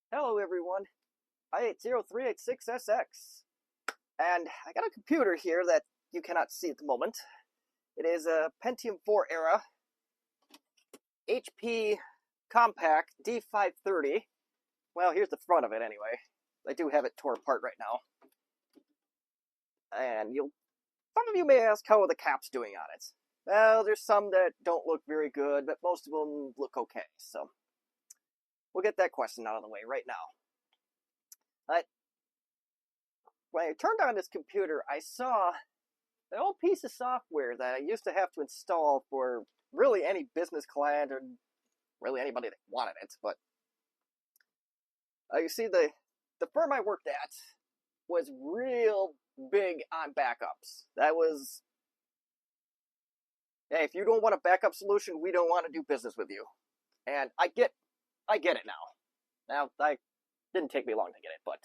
Hello everyone, I803866SX, and I got a computer here that you cannot see at the moment. It is a Pentium 4 era HP Compact D530. Well, here's the front of it anyway. I do have it tore apart right now. And some of you may ask how are the caps doing on it. Well, there's some that don't look very good, but most of them look okay, so we'll get that question out of the way right now. When I turned on this computer, I saw an old piece of software that I used to have to install for really any business client or really anybody that wanted it. But you see, the firm I worked at was real big on backups. That was, hey, if you don't want a backup solution, we don't want to do business with you. And I get it now. Now, I didn't take me long to get it, but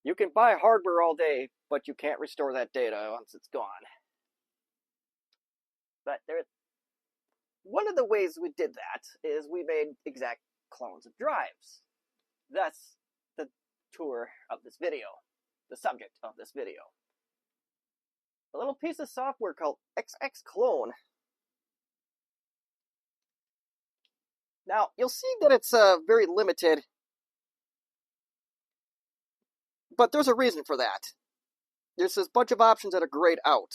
you can buy hardware all day, but you can't restore that data once it's gone. But one of the ways we did that is we made exact clones of drives. That's the tour of this video, the subject of this video. A little piece of software called XXClone. Now, you'll see that it's very limited, but there's a reason for that. There's this bunch of options that are grayed out.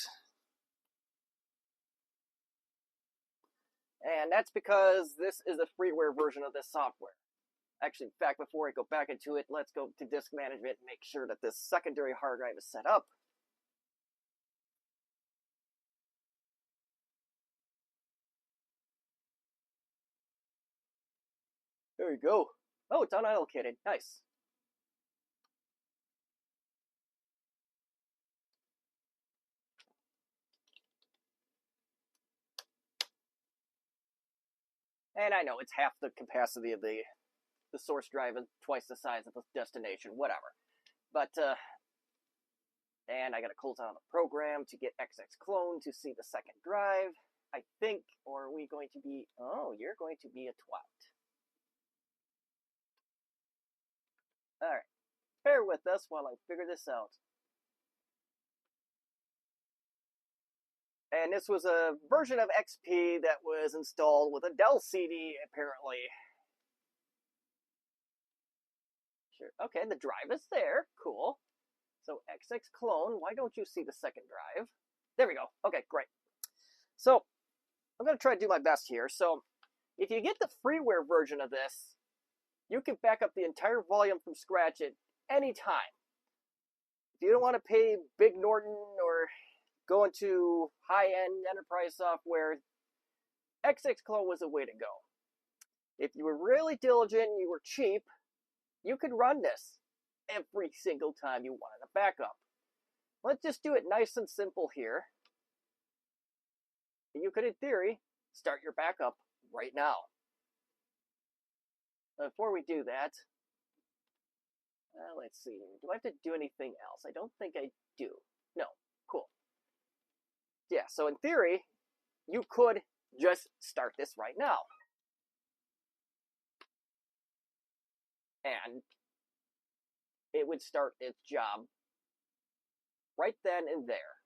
And that's because this is a freeware version of this software. Actually, in fact, before I go back into it, let's go to disk management and make sure that this secondary hard drive is set up. There you go. Oh, it's unallocated. Nice. And I know it's half the capacity of the source drive and twice the size of the destination, whatever. But, and I gotta close down the program to get XXClone to see the second drive, I think, or are we going to be, oh, you're going to be a twat. Alright, bear with us while I figure this out. And this was a version of XP that was installed with a Dell CD, apparently. Sure. Okay, the drive is there. Cool. So XXClone, why don't you see the second drive? There we go. Okay, great. So I'm going to try to do my best here. So if you get the freeware version of this, you can back up the entire volume from scratch at any time. If you don't want to pay Big Norton or go into high-end enterprise software, XXClone was the way to go. If you were really diligent and you were cheap, you could run this every single time you wanted a backup. Let's just do it nice and simple here. You could, in theory, start your backup right now. Before we do that, let's see. Do I have to do anything else? I don't think I do. No. Cool. Yeah, so in theory, you could just start this right now. And it would start its job right then and there.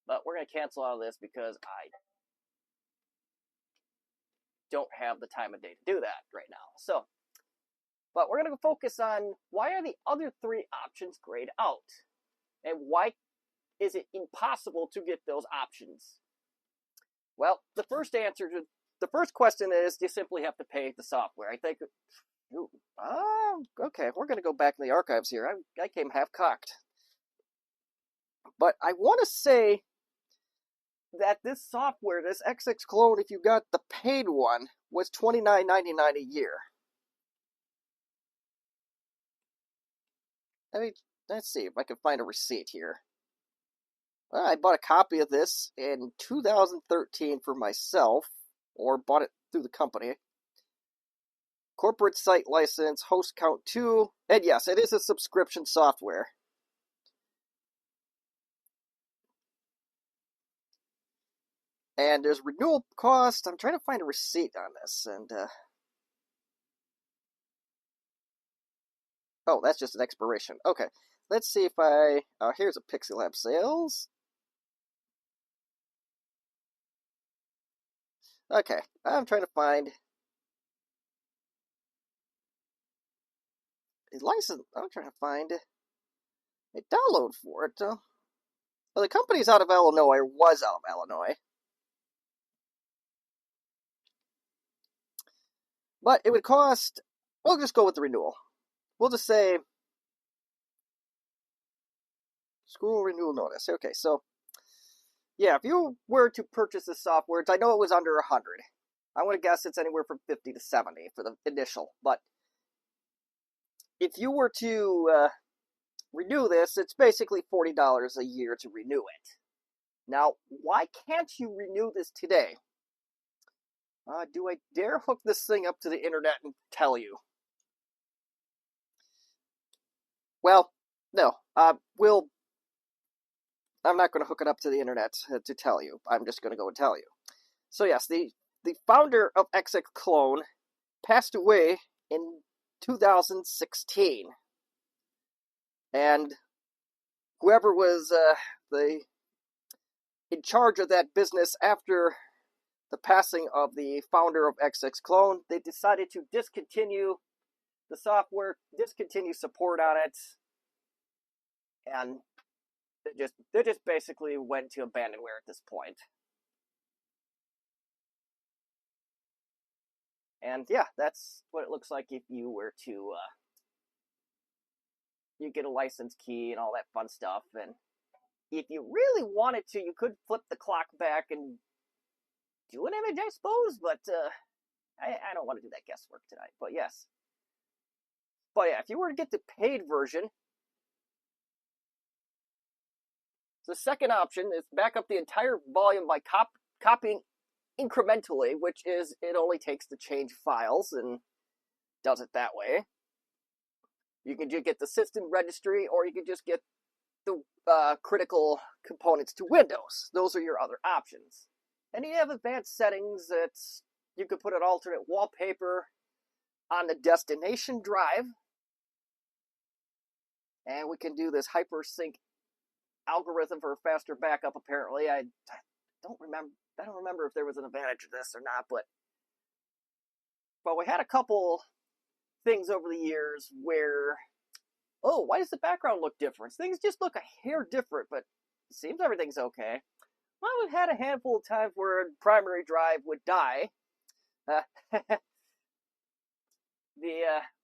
But we're going to cancel out of this because I don't have the time of day to do that right now. So, but we're going to focus on why are the other three options grayed out? And why is it impossible to get those options? Well, the first answer to the first question is you simply have to pay the software. I think, okay, we're going to go back in the archives here. I came half-cocked. But I want to say that this software, this XXClone, if you got the paid one, was $29.99 a year. Let's see if I can find a receipt here. Well, I bought a copy of this in 2013 for myself, or bought it through the company. Corporate site license, host count 2, and yes, it is a subscription software. And there's renewal cost. I'm trying to find a receipt on this, and Oh, that's just an expiration. Okay, let's see if I... here's a Pixie Lab sales. Okay, I'm trying to find a license. I'm trying to find a download for it. Well, the company's out of Illinois, or was out of Illinois. But it would cost... We'll just go with the renewal. We'll just say... School renewal notice. Okay, so... Yeah, if you were to purchase this software, I know it was under 100. I want to guess it's anywhere from 50 to 70 for the initial. But if you were to renew this, it's basically $40 a year to renew it. Now, why can't you renew this today? Do I dare hook this thing up to the internet and tell you? Well, no. I'm not going to hook it up to the internet to tell you. I'm just going to go and tell you. So yes, the founder of XXClone passed away in 2016. And whoever was in charge of that business after the passing of the founder of XXClone, they decided to discontinue the software, discontinue support on it, and they just basically went to abandonware at this point. And yeah, that's what it looks like if you were to you get a license key and all that fun stuff. And if you really wanted to, you could flip the clock back and do an image, I suppose, but I don't want to do that guesswork tonight. But yes. But yeah, if you were to get the paid version, the second option is back up the entire volume by copying incrementally, which is it only takes to change files and does it that way. You can just get the system registry, or you can just get the critical components to Windows. Those are your other options. And you have advanced settings that you could put an alternate wallpaper on the destination drive. And we can do this hypersync algorithm for faster backup, apparently. I don't remember if there was an advantage to this or not, but we had a couple things over the years where, oh, why does the background look different? Things just look a hair different, but it seems everything's okay. Well, we've had a handful of times where a primary drive would die. The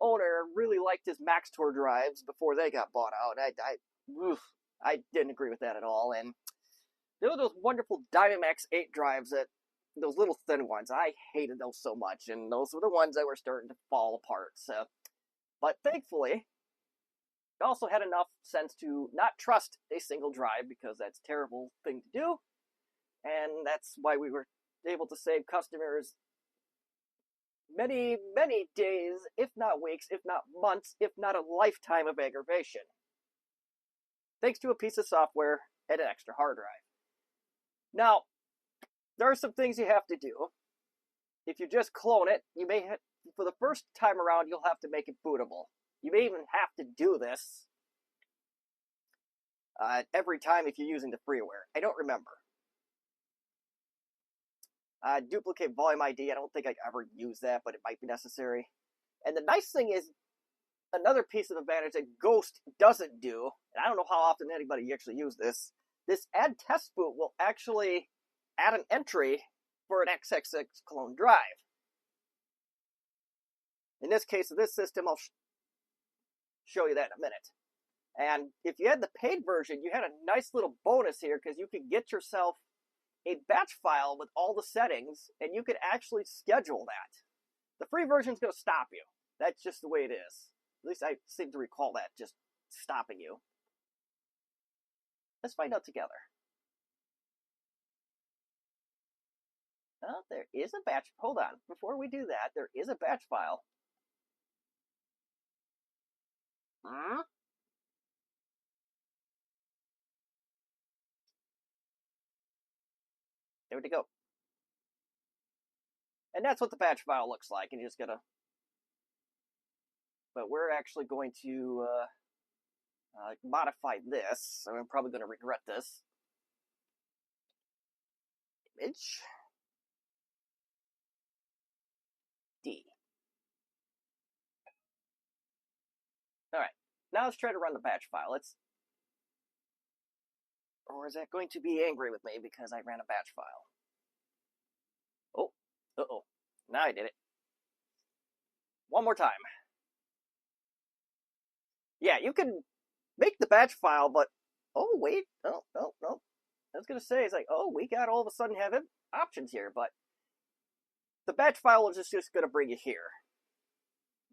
owner really liked his Maxtor drives before they got bought out. I didn't agree with that at all. And there were those wonderful Dynamax 8 drives, those little thin ones. I hated those so much, and those were the ones that were starting to fall apart. So, but thankfully, I also had enough sense to not trust a single drive, because that's a terrible thing to do. And that's why we were able to save customers many, many days, if not weeks, if not months, if not a lifetime of aggravation. Thanks to a piece of software and an extra hard drive. Now, there are some things you have to do. If you just clone it, you may have, for the first time around, you'll have to make it bootable. You may even have to do this every time if you're using the freeware. I don't remember. Duplicate volume ID, I don't think I ever used that, but it might be necessary. And the nice thing is, another piece of advantage that Ghost doesn't do, and I don't know how often anybody actually uses this add test boot will actually add an entry for an XXClone drive. In this case of this system, I'll show you that in a minute. And if you had the paid version, you had a nice little bonus here, because you could get yourself a batch file with all the settings, and you could actually schedule that. The free version is going to stop you. That's just the way it is. At least I seem to recall that just stopping you. Let's find out together. There is a batch. Hold on. Before we do that, there is a batch file. There we go. And that's what the batch file looks like. And you're just gonna... but we're actually going to modify this. I'm probably going to regret this. Image D. All right, now let's try to run the batch file. Or is that going to be angry with me because I ran a batch file? Oh, uh-oh. Now I did it. One more time. Yeah, you can make the batch file, but oh wait, no. I was gonna say, it's like, oh, we got all of a sudden have options here, but the batch file is just gonna bring you here,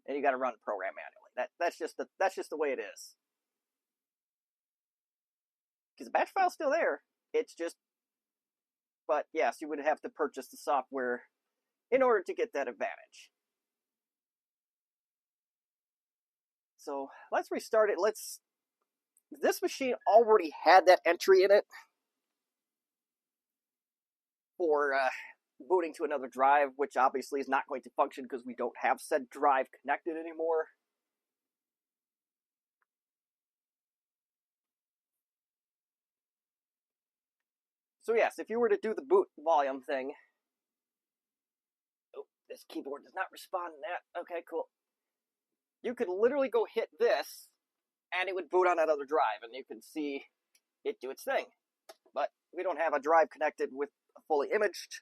and you got to run the program manually. That's just the way it is. Because the batch file's still there. It's just, but yes, you would have to purchase the software in order to get that advantage. So let's restart it. This machine already had that entry in it for booting to another drive, which obviously is not going to function because we don't have said drive connected anymore. So yes, if you were to do the boot volume thing, oh, this keyboard does not respond to that. Okay, cool. You could literally go hit this, and it would boot on another drive, and you can see it do its thing. But we don't have a drive connected with a fully imaged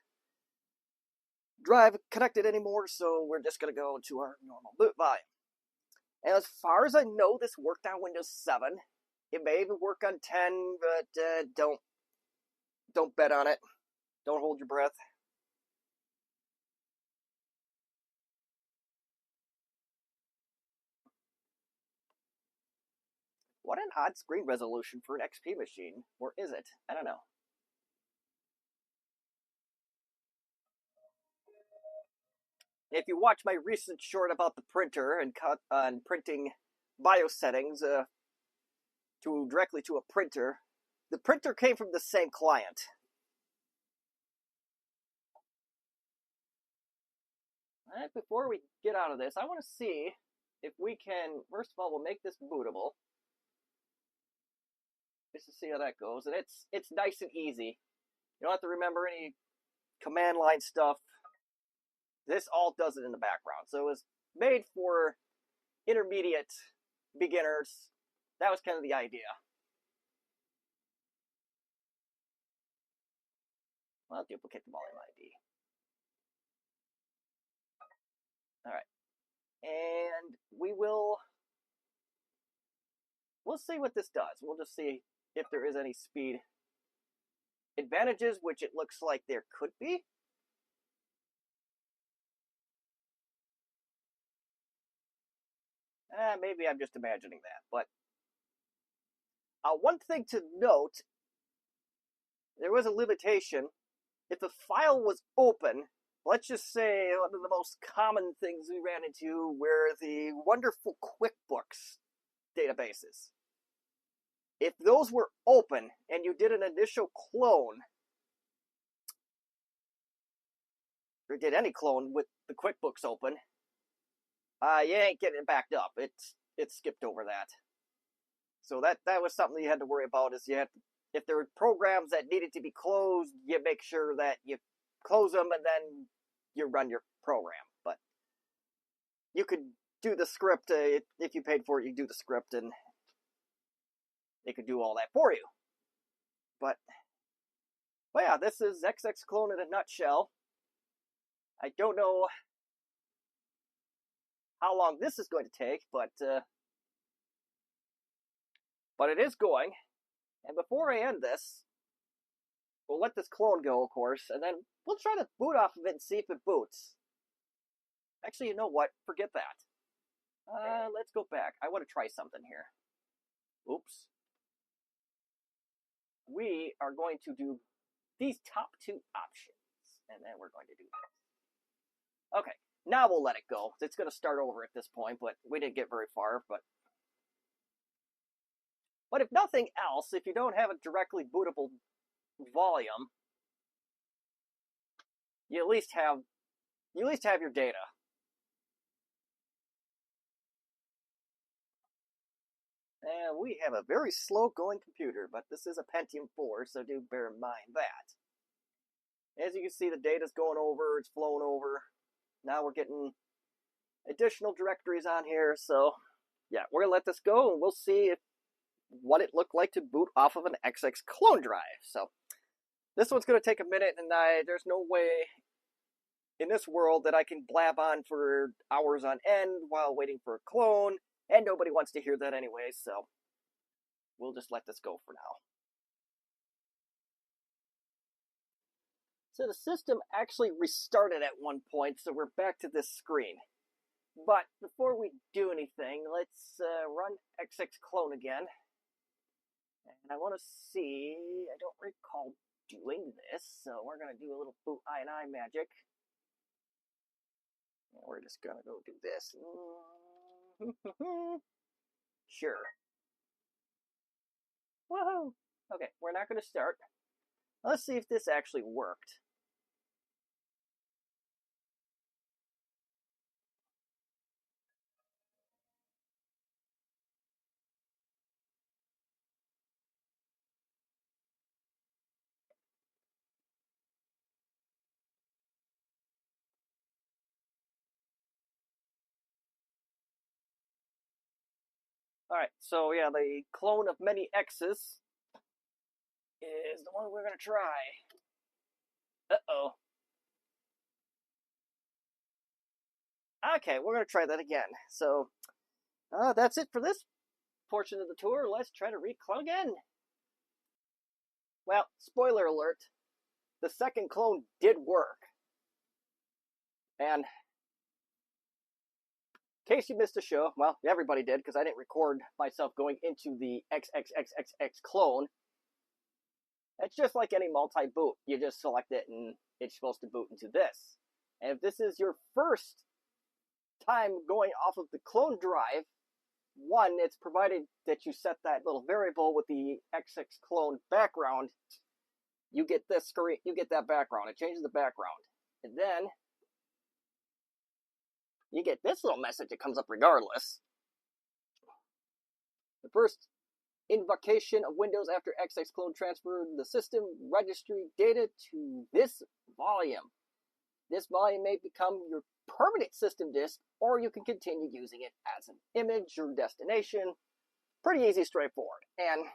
drive connected anymore, so we're just going to go to our normal boot volume. And as far as I know, this worked on Windows 7. It may even work on 10, but don't bet on it. Don't hold your breath. What an odd screen resolution for an XP machine. Or is it? I don't know. If you watch my recent short about the printer and on printing BIOS settings directly to a printer, the printer came from the same client. Alright, before we get out of this, I want to see if we can, first of all, we'll make this bootable. Just to see how that goes. And it's nice and easy. You don't have to remember any command line stuff. This all does it in the background. So it was made for intermediate beginners. That was kind of the idea. Well, I'll duplicate the volume ID. Alright. And we'll see what this does. We'll just see if there is any speed advantages, which it looks like there could be. Maybe I'm just imagining that, but one thing to note, there was a limitation. If the file was open, let's just say one of the most common things we ran into were the wonderful QuickBooks databases. If those were open and you did an initial clone, or did any clone with the QuickBooks open, you ain't getting it backed up. It skipped over that. So that was something you had to worry about. Is if there were programs that needed to be closed, you make sure that you close them and then you run your program. But you could do the script if you paid for it. You do the script and it could do all that for you. But yeah, this is XXClone in a nutshell. I don't know how long this is going to take, but it is going. And before I end this, we'll let this clone go, of course, and then we'll try to boot off of it and see if it boots. Actually, you know what? Forget that. Let's go back. I want to try something here. Oops. We are going to do these top two options, and then we're going to do that. Okay, now we'll let it go. It's going to start over at this point, but we didn't get very far. But if nothing else, if you don't have a directly bootable volume, you at least have your data. And we have a very slow-going computer, but this is a Pentium 4, so do bear in mind that. As you can see, the data's going over, it's flowing over. Now we're getting additional directories on here, so yeah, we're going to let this go, and we'll see what it looked like to boot off of an XXClone drive. So this one's going to take a minute, and there's no way in this world that I can blab on for hours on end while waiting for a clone, and nobody wants to hear that anyway, so we'll just let this go for now. So the system actually restarted at one point, so we're back to this screen. But before we do anything, let's run XXClone again. And I want to see, I don't recall doing this, so we're going to do a little boot INI magic. And we're just going to go do this. Sure. Woohoo! Okay, we're not going to start. Let's see if this actually worked. Alright, so yeah, the clone of many X's is the one we're going to try. Uh-oh. Okay, we're going to try that again. So, that's it for this portion of the tour. Let's try to reclone again. Well, spoiler alert, the second clone did work. And in case you missed a show, well, everybody did, because I didn't record myself going into the XXXXClone. It's just like any multi-boot. You just select it and it's supposed to boot into this. And if this is your first time going off of the clone drive, one, it's provided that you set that little variable with the XXClone background. You get this screen, you get that background. It changes the background. And then you get this little message that comes up regardless. The first invocation of Windows after XXClone transferred the system registry data to this volume. This volume may become your permanent system disk, or you can continue using it as an image or destination. Pretty easy, straightforward. And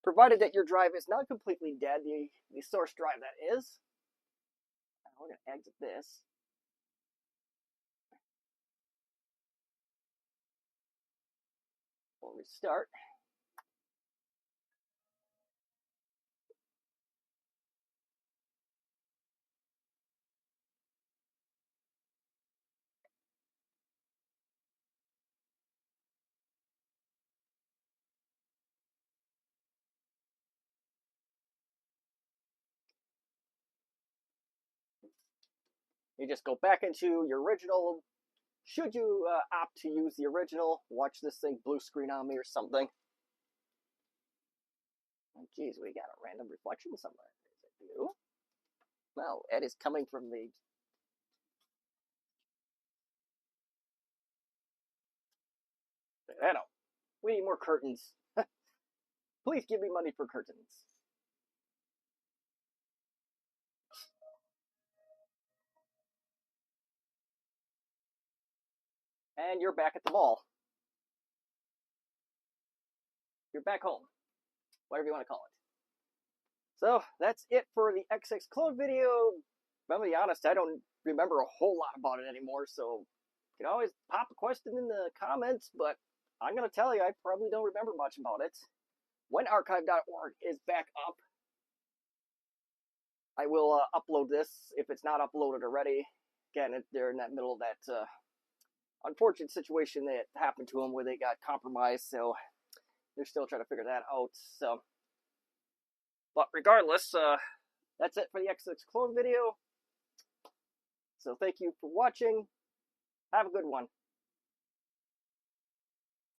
provided that your drive is not completely dead, the source drive that is. We're going to exit this. We'll restart. You just go back into your original. Should you opt to use the original, watch this thing blue screen on me or something. Oh, geez, we got a random reflection somewhere. Is it blue? Well, Ed is coming from the... I don't. We need more curtains. Please give me money for curtains. And you're back at the mall. You're back home. Whatever you want to call it. So, that's it for the XXClone video. I'm going to be honest, I don't remember a whole lot about it anymore, so you can always pop a question in the comments, but I'm going to tell you, I probably don't remember much about it. When archive.org is back up, I will upload this if it's not uploaded already. Again, they're in that middle of that unfortunate situation that happened to them where they got compromised, so they're still trying to figure that out. So, but regardless, that's it for the XXClone video. So thank you for watching. Have a good one.